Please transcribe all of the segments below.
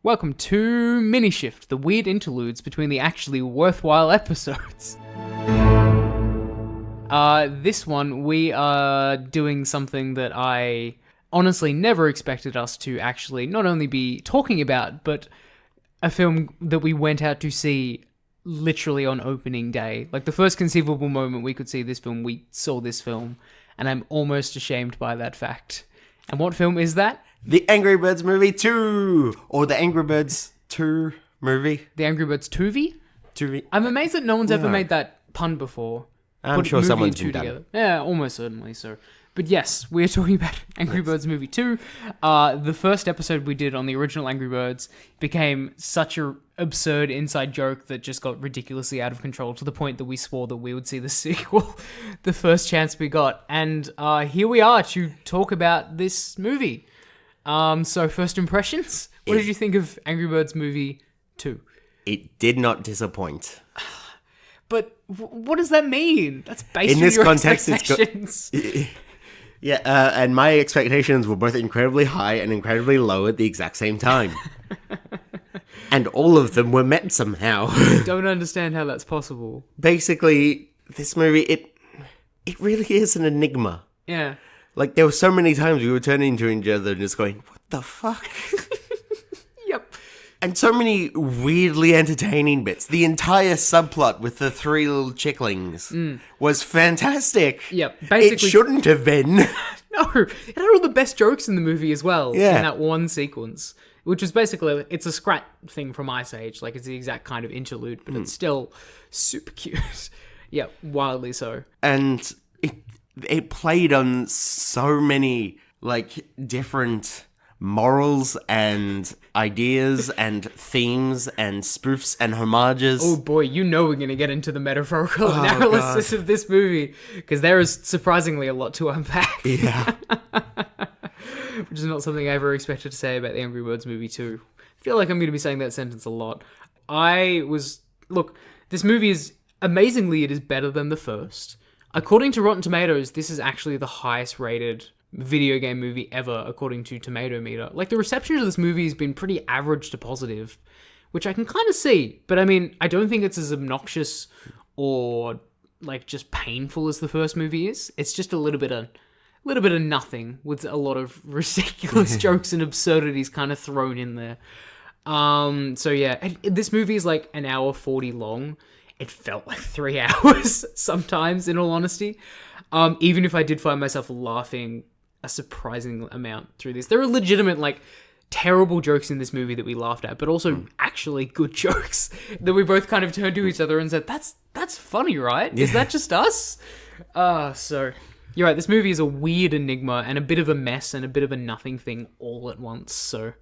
Welcome to Minishift, the weird interludes between the actually worthwhile episodes. This one, we are doing something that I honestly never expected us to actually not only be talking about, but a film that we went out to see literally on opening day. Like, the first conceivable moment we could see this film, we saw this film, and I'm almost ashamed by that fact. And what film is that? The Angry Birds movie 2! Or the Angry Birds 2 movie. The Angry Birds 2V? 2V. I'm amazed that no one's ever made that pun before. I'm sure someone's been together. done. Yeah, almost certainly so. But yes, we're talking about Angry Birds movie 2. The first episode we did on the original Angry Birds became such a absurd inside joke that just got ridiculously out of control to the point that we swore that we would see the sequel the first chance we got. And here we are to talk about this movie. So first impressions? What did you think of Angry Birds movie 2? It did not disappoint. But what does that mean? That's based in on this your context, expectations. And my expectations were both incredibly high and incredibly low at the exact same time. And all of them were met somehow. I don't understand how that's possible. Basically, this movie, it really is an enigma. Yeah. Like, there were so many times we were turning to each other and just going, what the fuck? Yep. And so many weirdly entertaining bits. The entire subplot with the three little chicklings was fantastic. Yep. Basically, it shouldn't have been. No, it had all the best jokes in the movie as well. Yeah. In that one sequence. Which was basically, it's a scrat thing from Ice Age. Like, it's the exact kind of interlude, but it's still super cute. Yeah, wildly so. And it played on so many, like, different morals and ideas and themes and spoofs and homages. Oh boy, you know we're going to get into the metaphorical analysis of this movie, because there is surprisingly a lot to unpack. Yeah. Which is not something I ever expected to say about the Angry Birds movie 2. I feel like I'm going to be saying that sentence a lot. Look, this movie is, amazingly, it is better than the first. According to Rotten Tomatoes, this is actually the highest rated video game movie ever, according to Tomato Meter. Like, the reception of this movie has been pretty average to positive, which I can kind of see. But I mean, I don't think it's as obnoxious or, like, just painful as the first movie is. It's just a little bit of nothing with a lot of ridiculous jokes and absurdities kind of thrown in there. So yeah, this movie is like an hour 40 long. It felt like 3 hours sometimes, in all honesty. Even if I did find myself laughing a surprising amount through this. There are legitimate, like, terrible jokes in this movie that we laughed at, but also actually good jokes that we both kind of turned to each other and said, that's funny, right? Yeah. Is that just us? So you're right, this movie is a weird enigma and a bit of a mess and a bit of a nothing thing all at once, So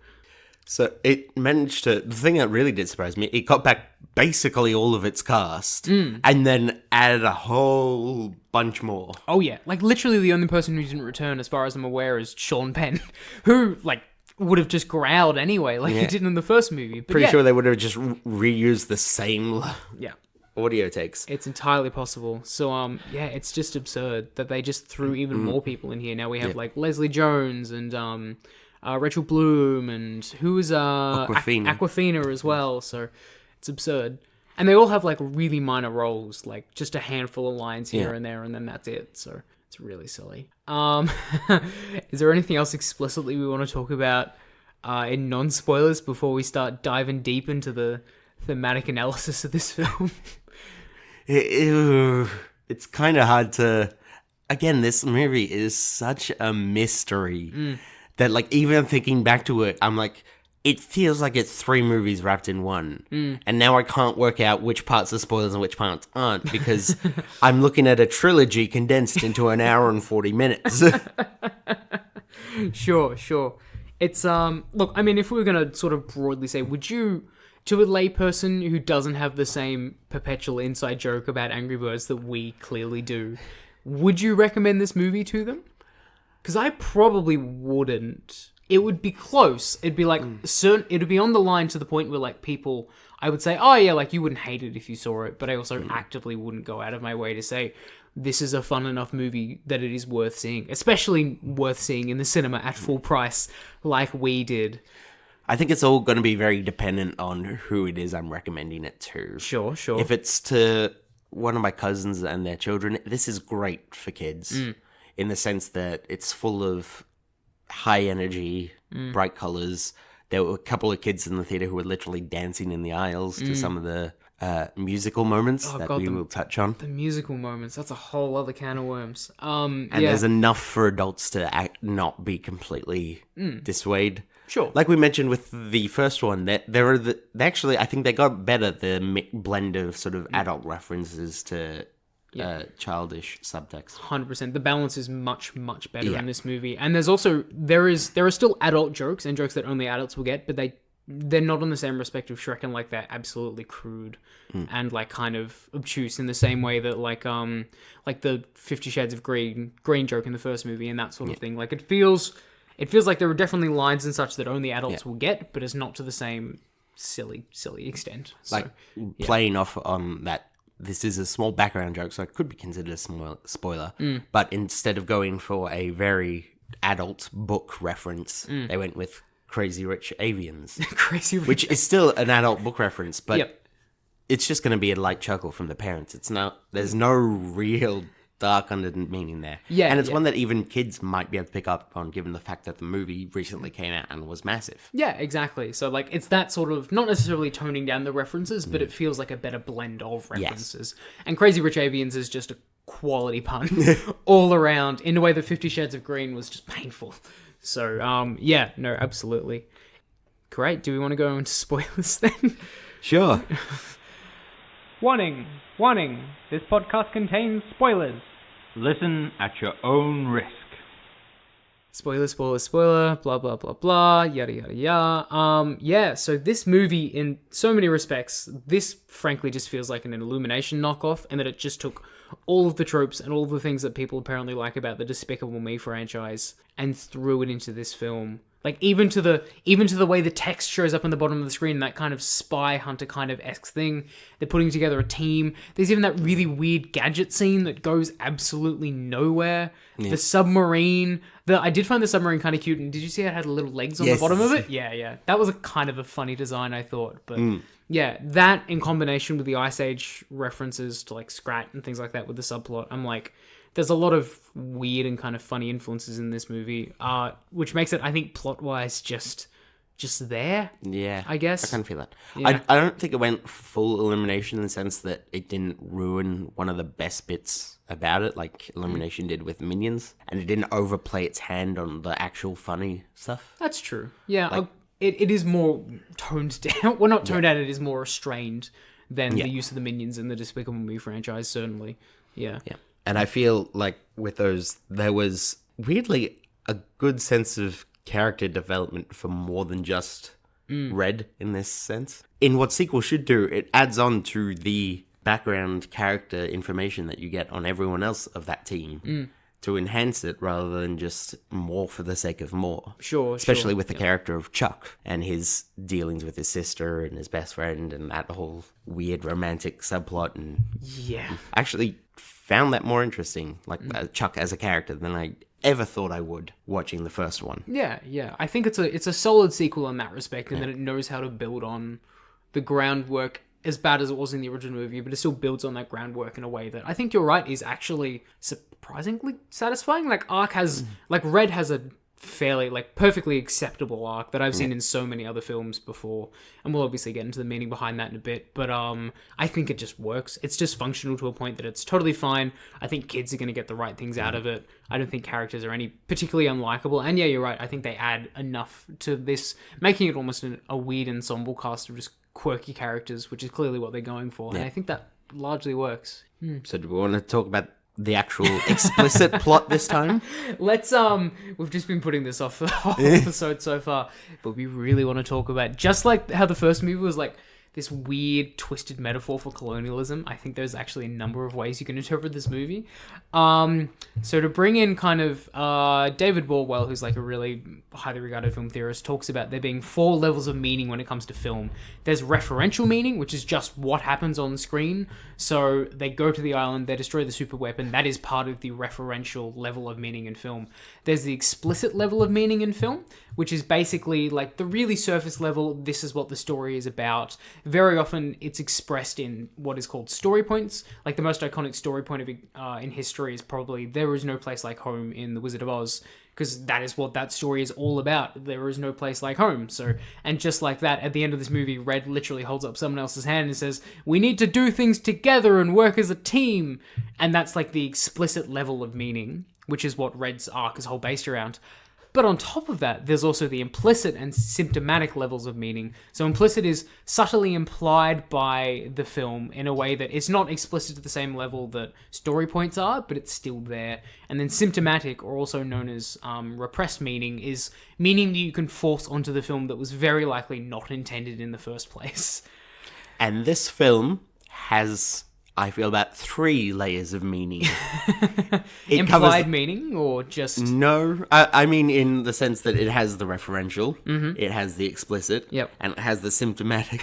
it managed to... The thing that really did surprise me, it got back basically all of its cast and then added a whole bunch more. Oh yeah, like literally the only person who didn't return, as far as I'm aware, is Sean Penn, who, like, would have just growled anyway, like he did in the first movie. But Pretty sure they would have just reused the same... Yeah. Audio takes. It's entirely possible. So, yeah, it's just absurd that they just threw even more people in here. Now we have, like, Leslie Jones and Rachel Bloom and who is Awkwafina as well. So it's absurd. And they all have, like, really minor roles, like just a handful of lines here and there, and then that's it. So it's really silly. Is there anything else explicitly we want to talk about in non-spoilers before we start diving deep into the thematic analysis of this film? It's kind of hard to... Again, this movie is such a mystery that, like, even thinking back to it, I'm like, it feels like it's 3 movies wrapped in one. And now I can't work out which parts are spoilers and which parts aren't, because I'm looking at a trilogy condensed into an hour and 40 minutes. Sure. It's, look, I mean, if we were going to sort of broadly say, would you... To a layperson who doesn't have the same perpetual inside joke about Angry Birds that we clearly do, would you recommend this movie to them? Because I probably wouldn't. It would be close. It'd be like it'd be on the line to the point where, like, people, I would say, oh yeah, like, you wouldn't hate it if you saw it, but I also actively wouldn't go out of my way to say this is a fun enough movie that it is worth seeing, especially worth seeing in the cinema at full price like we did. I think it's all going to be very dependent on who it is I'm recommending it to. Sure. If it's to one of my cousins and their children, this is great for kids in the sense that it's full of high energy, bright colors. There were a couple of kids in the theater who were literally dancing in the aisles to some of the musical moments we will touch on. The musical moments, that's a whole other can of worms. And there's enough for adults to not be completely dissuaded. Sure. Like we mentioned with the first one, actually, I think they got better, the blend of sort of adult references to childish subtext. 100%. The balance is much, much better in this movie. And there's also, there are still adult jokes and jokes that only adults will get, but they're not on the same respect of Shrek, and like they're absolutely crude and like kind of obtuse in the same way that like the 50 Shades of Green joke in the first movie and that sort of thing. Like it feels like there are definitely lines and such that only adults will get, but it's not to the same silly extent. So, like playing off on that, this is a small background joke, so it could be considered a small spoiler. But instead of going for a very adult book reference, they went with Crazy Rich Avians. Which is still an adult book reference, but it's just going to be a light chuckle from the parents. There's no real dark under meaning there. And it's one that even kids might be able to pick up on, given the fact that the movie recently came out and was massive. Yeah, exactly. So like it's that sort of, not necessarily toning down the references, but it feels like a better blend of references. And Crazy Rich Avians is just a quality pun all around in a way that 50 Shades of Green was just painful. So, no, absolutely. Great. Do we want to go into spoilers then? Sure. Warning! This podcast contains spoilers. Listen at your own risk. Spoiler, blah, blah, blah, blah, yada, yada, yada. So this movie, in so many respects, this frankly just feels like an Illumination knockoff, and that it just took all of the tropes and all of the things that people apparently like about the Despicable Me franchise and threw it into this film. Like even to the way the text shows up on the bottom of the screen, that kind of spy hunter kind of esque thing. They're putting together a team. There's even that really weird gadget scene that goes absolutely nowhere. The submarine. I did find the submarine kind of cute. And did you see it had little legs on the bottom of it? Yeah. That was a kind of a funny design, I thought. But yeah, that in combination with the Ice Age references to like Scrat and things like that with the subplot, I'm like, there's a lot of weird and kind of funny influences in this movie, which makes it, I think, plot-wise just there. Yeah, I guess. I kind of feel that. Yeah. I don't think it went full Illumination in the sense that it didn't ruin one of the best bits about it, like Illumination did with Minions, and it didn't overplay its hand on the actual funny stuff. That's true. Yeah, it is more toned down. Well, not toned down, it is more restrained than the use of the Minions in the Despicable Me franchise, certainly. Yeah. And I feel like with those, there was weirdly a good sense of character development for more than just Red in this sense. In what sequels should do, it adds on to the background character information that you get on everyone else of that team to enhance it rather than just more for the sake of more. Sure. Especially with the character of Chuck and his dealings with his sister and his best friend and that whole weird romantic subplot. And yeah. Actually found that more interesting, like Chuck as a character, than I ever thought I would watching the first one. Yeah. I think it's a solid sequel in that respect, and that it knows how to build on the groundwork as bad as it was in the original movie, but it still builds on that groundwork in a way that I think you're right is actually surprisingly satisfying. Like Red has a fairly, like, perfectly acceptable arc that I've seen in so many other films before, and we'll obviously get into the meaning behind that in a bit, but I think it just works. It's just functional to a point that it's totally fine. I think kids are going to get the right things out of it. I don't think characters are any particularly unlikable, and yeah, you're right, I think they add enough to this, making it almost a weird ensemble cast of just quirky characters, which is clearly what they're going for, and I think that largely works. So do we want to talk about the actual explicit plot this time? Let's we've just been putting this off the whole episode so far, but we really want to talk about, just like how the first movie was like this weird, twisted metaphor for colonialism. I think there's actually a number of ways you can interpret this movie. So to bring in kind of David Baldwell, who's like a really highly regarded film theorist, talks about there being 4 levels of meaning when it comes to film. There's referential meaning, which is just what happens on screen. So they go to the island, they destroy the super weapon. That is part of the referential level of meaning in film. There's the explicit level of meaning in film, which is basically like the really surface level, this is what the story is about. Very often it's expressed in what is called story points. Like the most iconic story point of in history is probably There Is No Place Like Home in The Wizard of Oz, because that is what that story is all about. There is no place like home. So, and just like that, at the end of this movie, Red literally holds up someone else's hand and says, we need to do things together and work as a team. And that's like the explicit level of meaning, which is what Red's arc is whole based around. But on top of that, there's also the implicit and symptomatic levels of meaning. So implicit is subtly implied by the film in a way that it's not explicit to the same level that story points are, but it's still there. And then symptomatic, or also known as repressed meaning, is meaning that you can force onto the film that was very likely not intended in the first place. And this film has, I feel, about 3 layers of meaning. Implied meaning, or just... No, I mean in the sense that it has the referential, it has the explicit, Yep. and it has the symptomatic.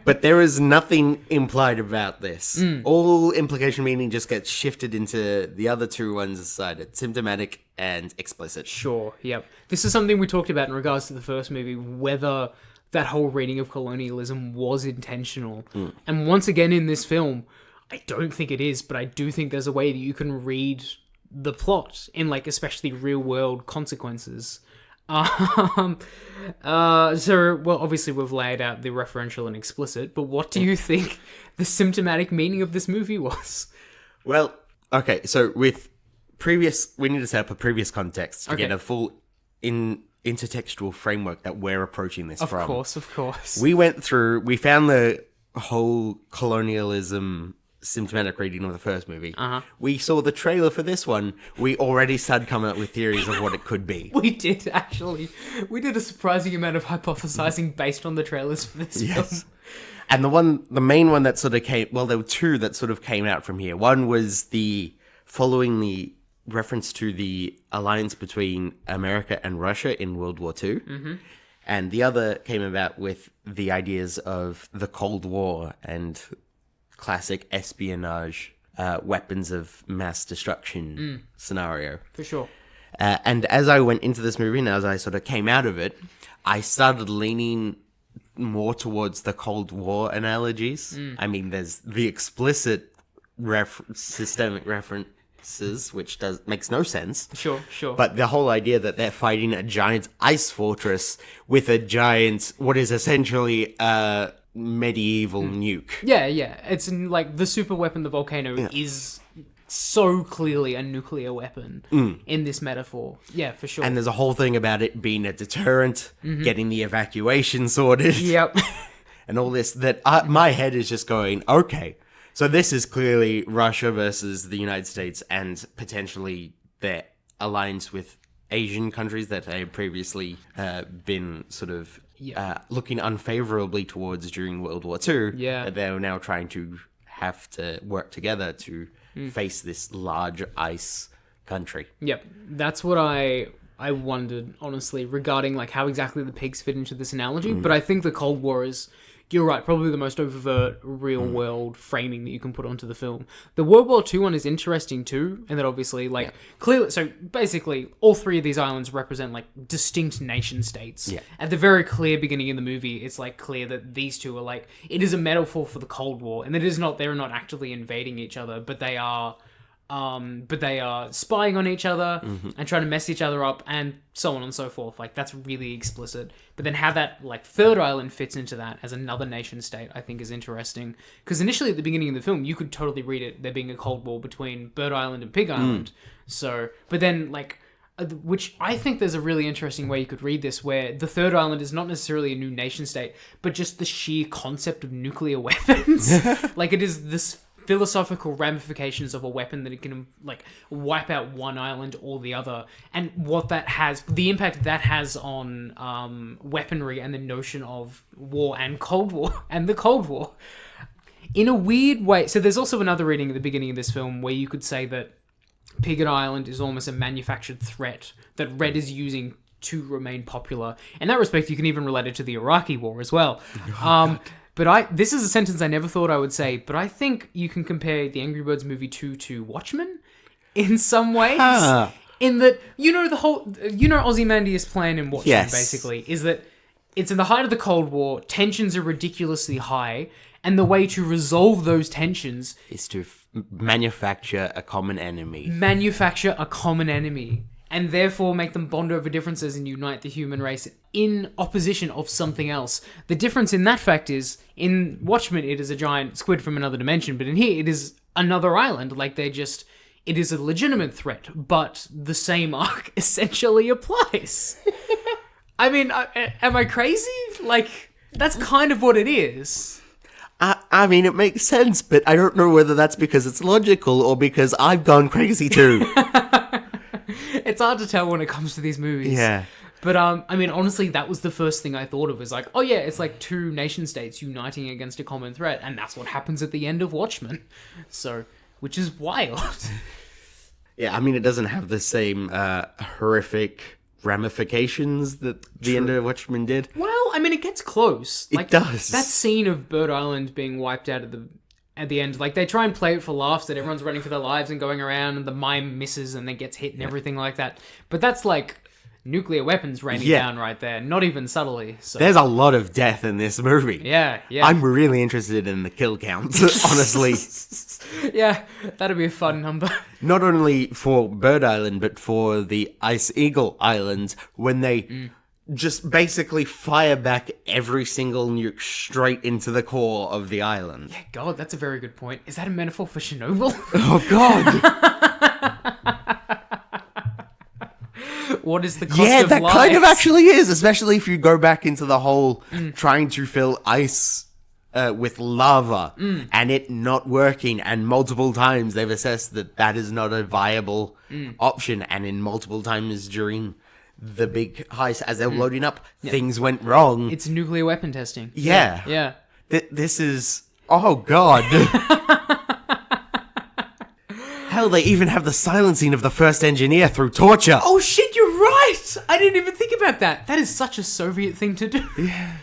But there is nothing implied about this. All implication meaning just gets shifted into the other 2 ones aside, symptomatic and explicit. Sure, yep. This is something we talked about in regards to the first movie, whether that whole reading of colonialism was intentional. And once again in this film, I don't think it is, but I do think there's a way that you can read the plot in, like, especially real-world consequences. Well, obviously we've laid out the referential and explicit, but what do you think the symptomatic meaning of this movie was? Well, okay, so we need to set up a previous context to get a full intertextual framework that we're approaching this from. Of course. We found the whole colonialism symptomatic reading of the first movie. We saw the trailer for this one. We already started coming up with theories of what it could be. We did, actually. We did a surprising amount of hypothesizing based on the trailers for this film. And the main one that sort of came, well, there were 2 that sort of came out from here. One was following the reference to the alliance between America and Russia in World War II. And the other came about with the ideas of the Cold War and classic espionage, weapons of mass destruction scenario. For sure. And as I went into this movie and as I sort of came out of it, I started leaning more towards the Cold War analogies. I mean, there's the explicit systemic references, which makes no sense. Sure. But the whole idea that they're fighting a giant ice fortress with a giant, what is essentially a medieval nuke. Yeah. It's like the super weapon, the volcano, is so clearly a nuclear weapon in this metaphor. Yeah, for sure. And there's a whole thing about it being a deterrent, getting the evacuation sorted. Yep. And all this, that my head is just going, okay, so this is clearly Russia versus the United States and potentially their alliance with Asian countries that they had previously been sort of looking unfavorably towards during World War II. Yeah. That they're now trying to have to work together to face this large ice country. Yep. That's what I wondered, honestly, regarding like how exactly the pigs fit into this analogy. But I think the Cold War is, you're right, probably the most overt real-world framing that you can put onto the film. The World War II one is interesting too, and that obviously, like, clearly... So, basically, all 3 of these islands represent, like, distinct nation-states. Yeah. At the very clear beginning of the movie, it's, like, clear that these 2 are, like... It is a metaphor for the Cold War, and they're not actively invading each other, but they are spying on each other and trying to mess each other up and so on and so forth. Like, that's really explicit. But then how that, like, 3rd island fits into that as another nation state, I think is interesting. Because initially at the beginning of the film, you could totally read it there being a Cold War between Bird Island and Pig Island. So, but then, like, which I think there's a really interesting way you could read this, where the 3rd island is not necessarily a new nation state, but just the sheer concept of nuclear weapons. Like, it is this philosophical ramifications of a weapon that it can like wipe out one island or the other, and what that has, the impact that has on weaponry and the notion of war and Cold War and the Cold War. In a weird way, so there's also another reading at the beginning of this film where you could say that Pigot Island is almost a manufactured threat that Red is using to remain popular. In that respect, you can even relate it to the Iraqi War as well. But this is a sentence I never thought I would say, but I think you can compare the Angry Birds movie 2 to Watchmen in some ways. In that, Ozymandias' plan in Watchmen, Yes. basically, is that it's in the height of the Cold War, tensions are ridiculously high, and the way to resolve those tensions Is to manufacture a common enemy. and therefore make them bond over differences and unite the human race in opposition of something else. The difference in that fact is, in Watchmen, it is a giant squid from another dimension, but in here, it is another island. Like, it is a legitimate threat, but the same arc essentially applies. I mean, am I crazy? Like, that's kind of what it is. I mean, it makes sense, but I don't know whether that's because it's logical or because I've gone crazy too. It's hard to tell when it comes to these movies. Yeah. But, I mean, honestly, that was the first thing I thought of, was like, oh yeah, it's like two nation states uniting against a common threat, and that's what happens at the end of Watchmen. So, which is wild. Yeah, I mean, it doesn't have the same horrific ramifications that the end of Watchmen did. Well, I mean, it gets close. It does. That scene of Bird Island being wiped out at the end, like, they try and play it for laughs that everyone's running for their lives and going around, and the mime misses and then gets hit and everything like that. But that's like nuclear weapons raining down right there, not even subtly. So. There's a lot of death in this movie. Yeah. I'm really interested in the kill count, honestly. Yeah, that'd be a fun number. Not only for Bird Island, but for the Ice Eagle Islands, when they just basically fire back every single nuke straight into the core of the island. Yeah, God, that's a very good point. Is that a metaphor for Chernobyl? Oh, God. What is the cost Yeah, of that lives? kind of actually is, especially if you go back into the whole trying to fill ice with lava and it not working, and multiple times they've assessed that that is not a viable option, and in multiple times during the big heist as they're loading up, things went wrong. It's nuclear weapon testing. Yeah. Yeah. This is... Oh, God. Hell, they even have the silencing of the first engineer through torture. Oh shit, you're right! I didn't even think about that. That is such a Soviet thing to do. Yeah.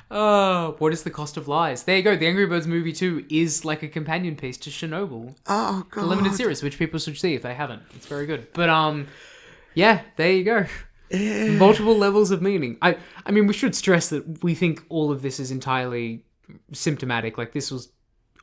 Oh, what is the cost of lies? There you go. The Angry Birds movie 2 is like a companion piece to Chernobyl. Oh, God. The limited series, which people should see if they haven't. It's very good. But, yeah, there you go. Multiple levels of meaning. I mean, we should stress that we think all of this is entirely symptomatic. Like, this was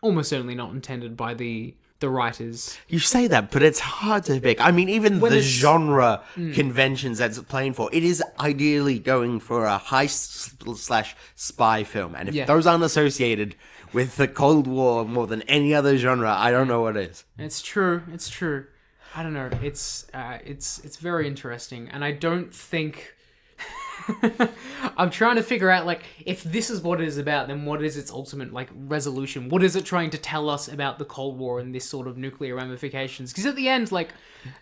almost certainly not intended by the writers. You say that, but it's hard to pick. I mean, even When the it's- genre conventions that it's playing for, it is ideally going for a heist/spy film. And if those aren't associated with the Cold War more than any other genre, I don't know what is. It's true. It's true. I don't know. It's very interesting, and I don't think. I'm trying to figure out, like, if this is what it is about, then what is its ultimate, like, resolution? What is it trying to tell us about the Cold War and this sort of nuclear ramifications? Because at the end, like,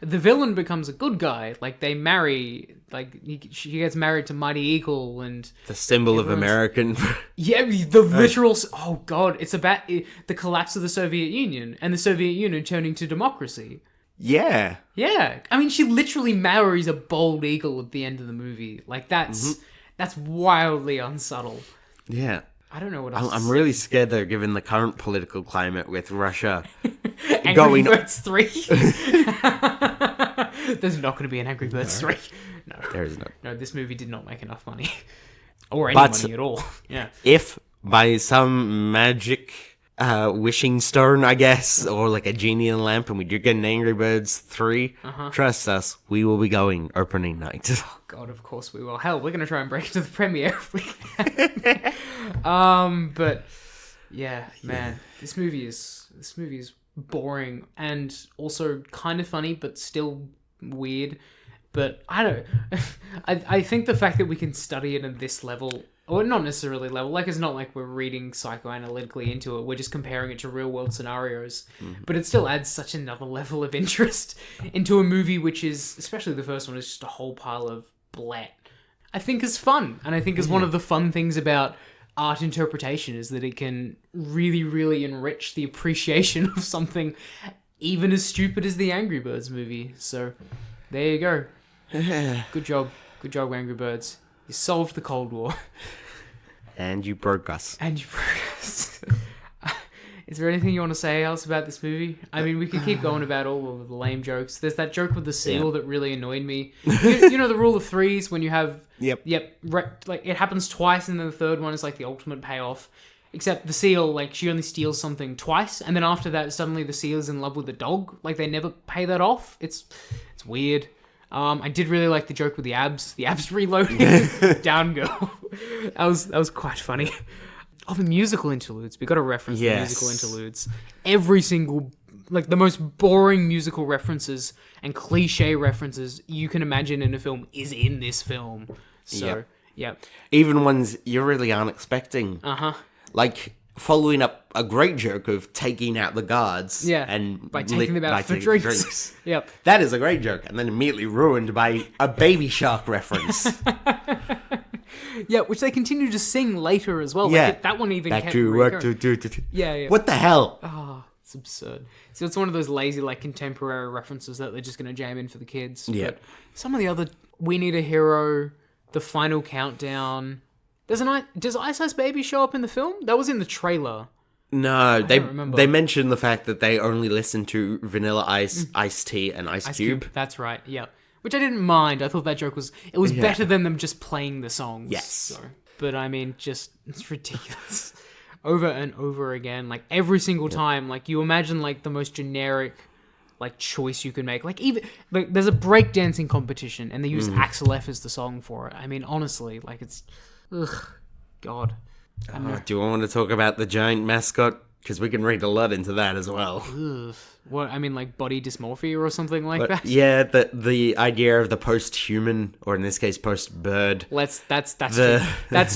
the villain becomes a good guy. Like, they marry, like, she gets married to Mighty Eagle, and... The symbol of American... Yeah, the literal... Oh, God. It's about the collapse of the Soviet Union, and the Soviet Union turning to democracy. Yeah. Yeah, I mean, she literally marries a bald eagle at the end of the movie. Like, that's wildly unsubtle. Yeah. I don't know what else. I'm really scared, though, given the current political climate with Russia Angry going... Birds 3. There's not going to be an Angry Birds 3. No. There is not. No, this movie did not make enough money. Or any But- money at all. Yeah. If, by some magic... wishing stone, I guess, or like a genie in a lamp, and we do get an Angry Birds 3, trust us, we will be going opening night. Oh, God, of course we will. Hell, we're going to try and break into the premiere if we can. But, yeah, man, this movie is boring and also kind of funny, but still weird. But I don't... I think the fact that we can study it at this level or not necessarily level. Like, it's not like we're reading psychoanalytically into it. We're just comparing it to real world scenarios. But it still adds such another level of interest into a movie, which is, especially the first one, is just a whole pile of blat. I think is fun, and I think is one of the fun things about art interpretation is that it can really, really enrich the appreciation of something even as stupid as the Angry Birds movie. So, there you go. Good job. Good job, Angry Birds. You solved the Cold War. And you broke us. Is there anything you want to say else about this movie? I mean, we could keep going about all of the lame jokes. There's that joke with the seal that really annoyed me. You know the rule of threes when you have... Yep. Like, it happens twice, and then the third one is like the ultimate payoff. Except the seal, like, she only steals something twice, and then after that, suddenly the seal is in love with the dog. Like, they never pay that off. It's weird. I did really like the joke with the abs reloading. Down girl. That was quite funny. Oh, the musical interludes. We got to reference the musical interludes. Every single, like, the most boring musical references and cliche references you can imagine in a film is in this film. So, yeah. Even ones you really aren't expecting. Uh-huh. Like, following up a great joke of taking out the guards. Yeah, And by taking them out for drinks. Yep. That is a great joke. And then immediately ruined by a Baby Shark reference. Yeah, which they continue to sing later as well. Yeah. Like, that one even Back kept to work. recurring. Yeah. What the hell? Oh, it's absurd. So it's one of those lazy, like, contemporary references that they're just going to jam in for the kids. Yeah. But some of the other... We Need a Hero, The Final Countdown... Does Ice Ice Baby show up in the film? That was in the trailer. No, don't remember. they mentioned the fact that they only listen to Vanilla Ice, Iced Tea, and Ice Cube. That's right, yeah. Which I didn't mind. I thought that joke was... It was better than them just playing the songs. Yes. So. But, I mean, just... It's ridiculous. Over and over again. Like, every single time. Like, you imagine, like, the most generic... like, choice you can make. Like, even... Like, there's a breakdancing competition, and they use Axel F as the song for it. I mean, honestly, like, it's... Ugh. God. Do you want to talk about the giant mascot? Because we can read a lot into that as well. Ugh. What, I mean, like, body dysmorphia or something like that? Yeah, the idea of the post-human, or in this case, post-bird. That's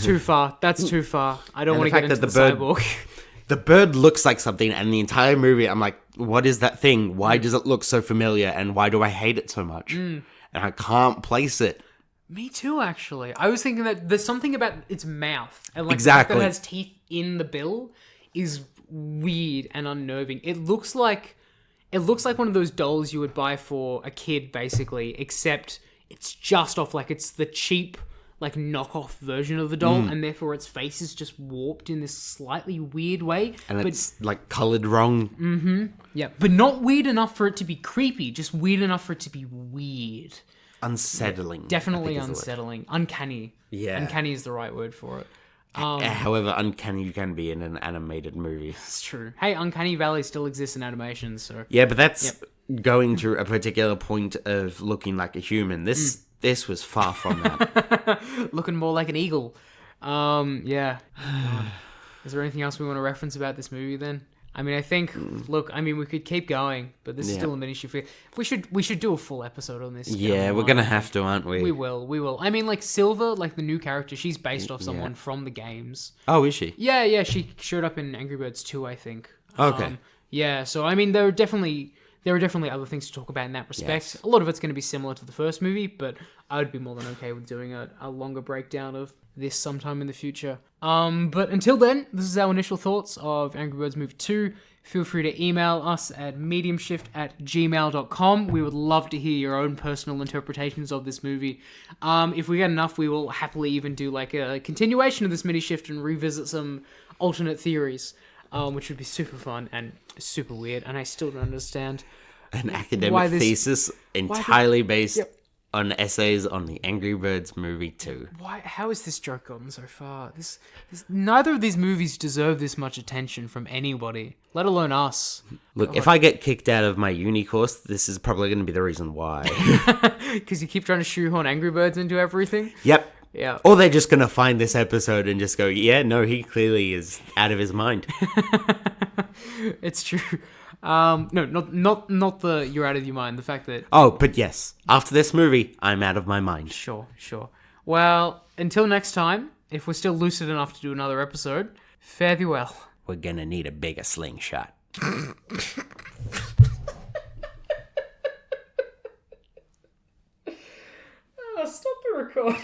too far. That's too far. I don't want to get into the cyborg. The bird looks like something, and the entire movie, I'm like, what is that thing? Why does it look so familiar, and why do I hate it so much? And I can't place it. Me too, actually. I was thinking that there's something about its mouth, and like Exactly. the fact that it has teeth in the bill is weird and unnerving. It looks like one of those dolls you would buy for a kid, basically, except it's just off, like, it's the cheap, like, knockoff version of the doll, and therefore its face is just warped in this slightly weird way. And it's, like, coloured wrong. Yeah, but not weird enough for it to be creepy, just weird enough for it to be weird. Unsettling. Definitely unsettling. Uncanny. Yeah. Uncanny is the right word for it. However uncanny you can be in an animated movie. It's true. Hey, Uncanny Valley still exists in animation, so... Yeah, but that's going to a particular point of looking like a human. This was far from that. Looking more like an eagle. Yeah. God. Is there anything else we want to reference about this movie, then? I mean, I think... Look, I mean, we could keep going, but this is still a Minishift. We should do a full episode on this. Yeah, we're going to have to, aren't we? We will. I mean, like, Silver, like the new character, she's based off someone from the games. Oh, is she? Yeah, she showed up in Angry Birds 2, I think. Okay. Yeah, so, I mean, there are definitely other things to talk about in that respect. Yes. A lot of it's going to be similar to the first movie, but I would be more than okay with doing a longer breakdown of this sometime in the future. But until then, this is our initial thoughts of Angry Birds Movie 2. Feel free to email us at mediumshift@gmail.com. We would love to hear your own personal interpretations of this movie. If we get enough, we will happily even do like a continuation of this Minishift and revisit some alternate theories, which would be super fun and super weird. And I still don't understand an academic thesis entirely based on essays on the Angry Birds Movie 2. How has this joke gotten so far? Neither of these movies deserve this much attention from anybody, let alone us. Look, if I get kicked out of my uni course, this is probably going to be the reason why. Because you keep trying to shoehorn Angry Birds into everything? Yep. Yeah. Or they're just going to find this episode and just go, yeah, no, he clearly is out of his mind. It's true. No, not the you're out of your mind. The fact that... Oh, but yes. After this movie, I'm out of my mind. Sure. Well, until next time, if we're still lucid enough to do another episode, fare thee well. We're gonna need a bigger slingshot. Stop the recording.